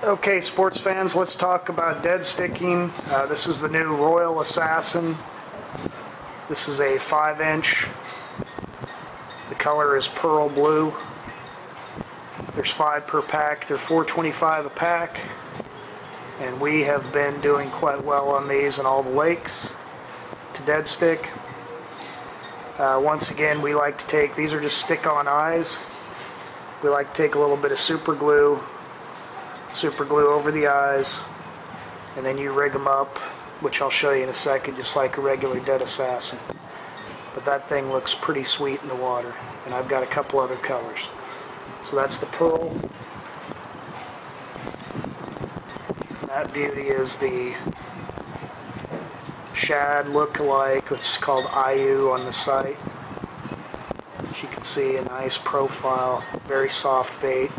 Okay, sports fans, let's talk about dead sticking. This is the new Royal Assassin. This is a 5-inch. The color is pearl blue. There's 5 per pack. They're $4.25 a pack. And we have been doing quite well on these in all the lakes to dead stick. Once again, we like to take, these are just stick-on eyes. We like to take a little bit of super glue over the eyes, and then you rig them up, which I'll show you in a second, just like a regular dead assassin. But that thing looks pretty sweet in the water, and I've got a couple other colors. So that's the pearl. That beauty is the shad look-alike, which is called IU on the site. As you can see, a nice profile, very soft bait.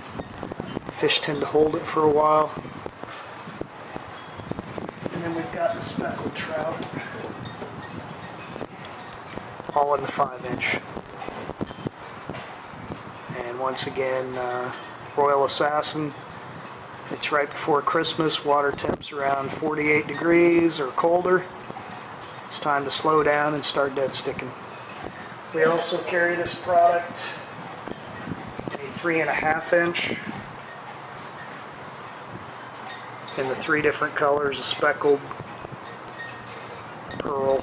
Fish tend to hold it for a while. And then we've got the speckled trout, all in the 5-inch. And once again, Royal Assassin. It's right before Christmas. Water temps around 48 degrees or colder. It's time to slow down and start dead sticking. We also carry this product, a 3.5-inch. In the 3 different colors, a speckled, pearl,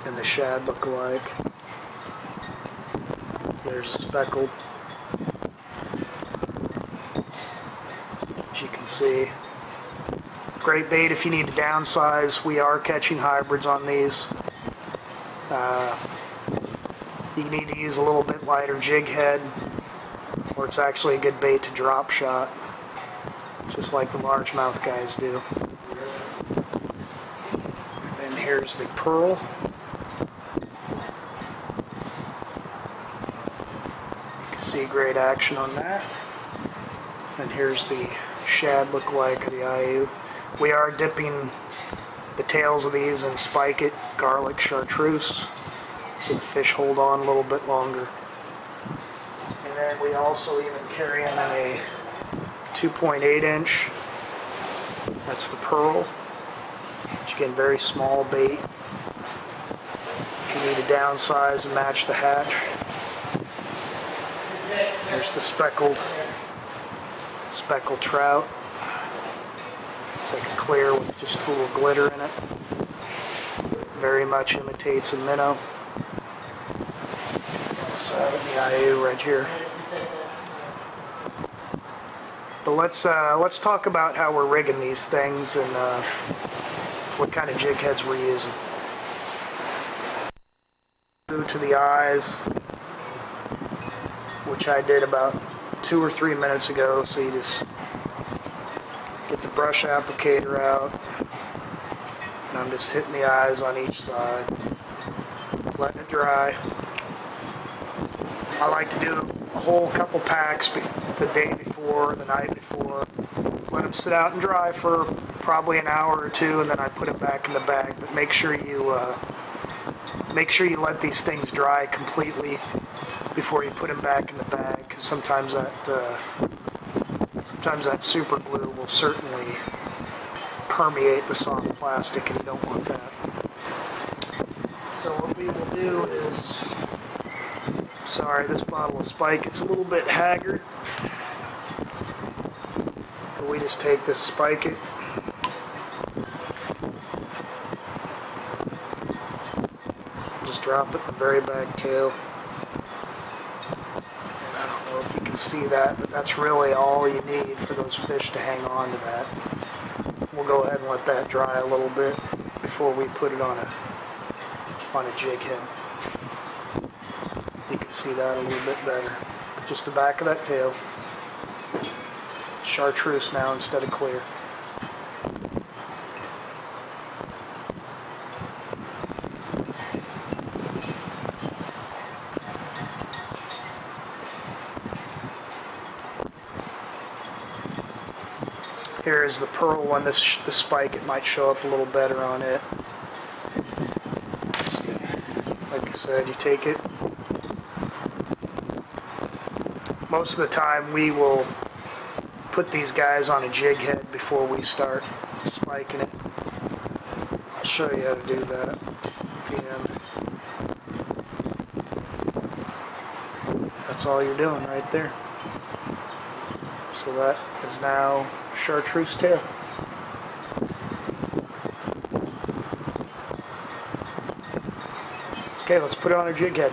and the shad look-alike. There's a speckled. As you can see, great bait if you need to downsize. We are catching hybrids on these. You need to use a little bit lighter jig head, or it's actually a good bait to drop shot, just like the largemouth guys do. And here's the pearl. You can see great action on that. And here's the shad look-alike of the IU. We are dipping the tails of these in Spike It garlic chartreuse, so the fish hold on a little bit longer. And then we also even carry them in a 2.8-inch. That's the pearl. Which again, very small bait. If you need to downsize and match the hatch. There's the speckled trout. It's like a clear with just a little glitter in it. Very much imitates a minnow. Also the IU right here. But let's talk about how we're rigging these things and what kind of jig heads we're using. To the eyes, which I did about 2 or 3 minutes ago. So you just get the brush applicator out, and I'm just hitting the eyes on each side, letting it dry. I like to do a whole couple packs the day before, the night before. Let them sit out and dry for probably an hour or 2, and then I put them back in the bag. But make sure you let these things dry completely before you put them back in the bag, because sometimes that super glue will certainly permeate the soft plastic, and you don't want that. So what we will do is, sorry, this bottle of Spike, it's a little bit haggard. But we just take this Spike It, just drop it in the very back tail. And I don't know if you can see that, but that's really all you need for those fish to hang on to that. We'll go ahead and let that dry a little bit before we put it on a jig head. You can see that a little bit better. Just the back of that tail. Chartreuse now instead of clear. Here is the pearl one. The Spike, it might show up a little better on it. Like I said, you take it, most of the time we will put these guys on a jig head before we start spiking it. I'll show you how to do that at the end. That's all you're doing right there. So that is now chartreuse tail. Okay, let's put it on our jig head.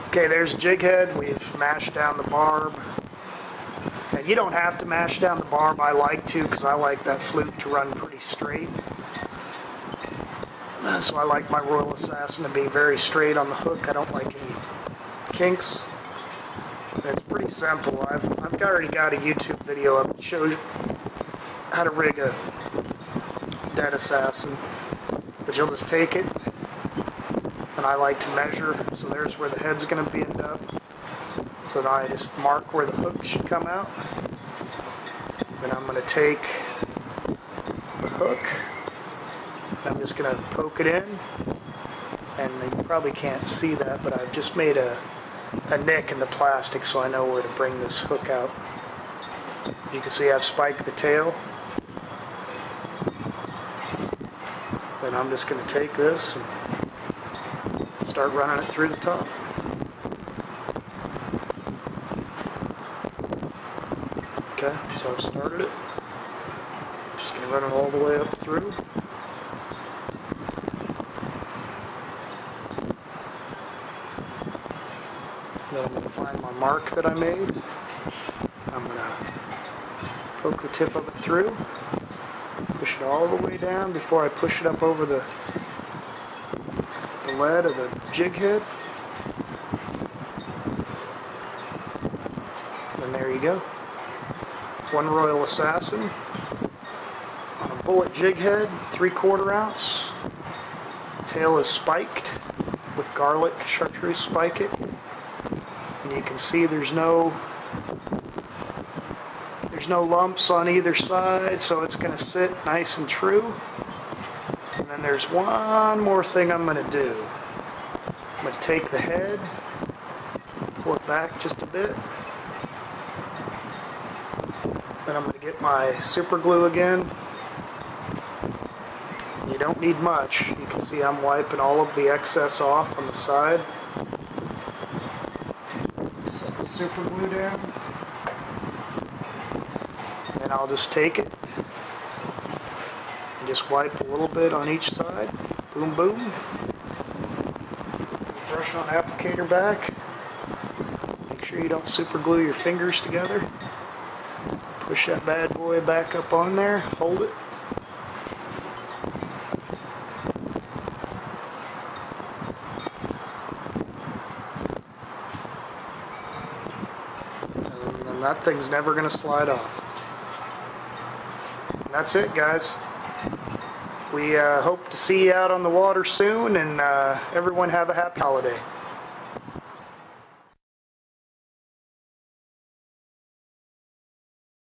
Okay, there's the jig head. We've mashed down the barb. And you don't have to mash down the barb. I like to, because I like that fluke to run pretty straight. So I like my Royal Assassin to be very straight on the hook. I don't like any kinks. And it's pretty simple. I've already got a YouTube video up that shows you how to rig a dead assassin. But you'll just take it, and I like to measure. So there's where the head's going to be end up. So now I just mark where the hook should come out. Then I'm going to take the hook. I'm just going to poke it in. And you probably can't see that, but I've just made a nick in the plastic so I know where to bring this hook out. You can see I've spiked the tail. Then I'm just going to take this and start running it through the top. Okay, so I've started it. Just going to run it all the way up through. Then I'm going to find my mark that I made. I'm going to poke the tip of it through. Push it all the way down before I push it up over the lead of the jig head. And there you go. One Royal Assassin on a bullet jig head, 3/4 ounce. Tail is spiked with garlic chartreuse spike it. And you can see there's no lumps on either side, so it's going to sit nice and true. And then there's one more thing I'm going to do. I'm going to take the head, pull it back just a bit. Then I'm going to get my super glue again. You don't need much. You can see I'm wiping all of the excess off on the side. Set the super glue down. And I'll just take it and just wipe a little bit on each side. Boom, boom. Brush on the applicator back. Make sure you don't super glue your fingers together. Push that bad boy back up on there. Hold it. And then that thing's never going to slide off. That's it, guys. We hope to see you out on the water soon, and everyone have a happy holiday.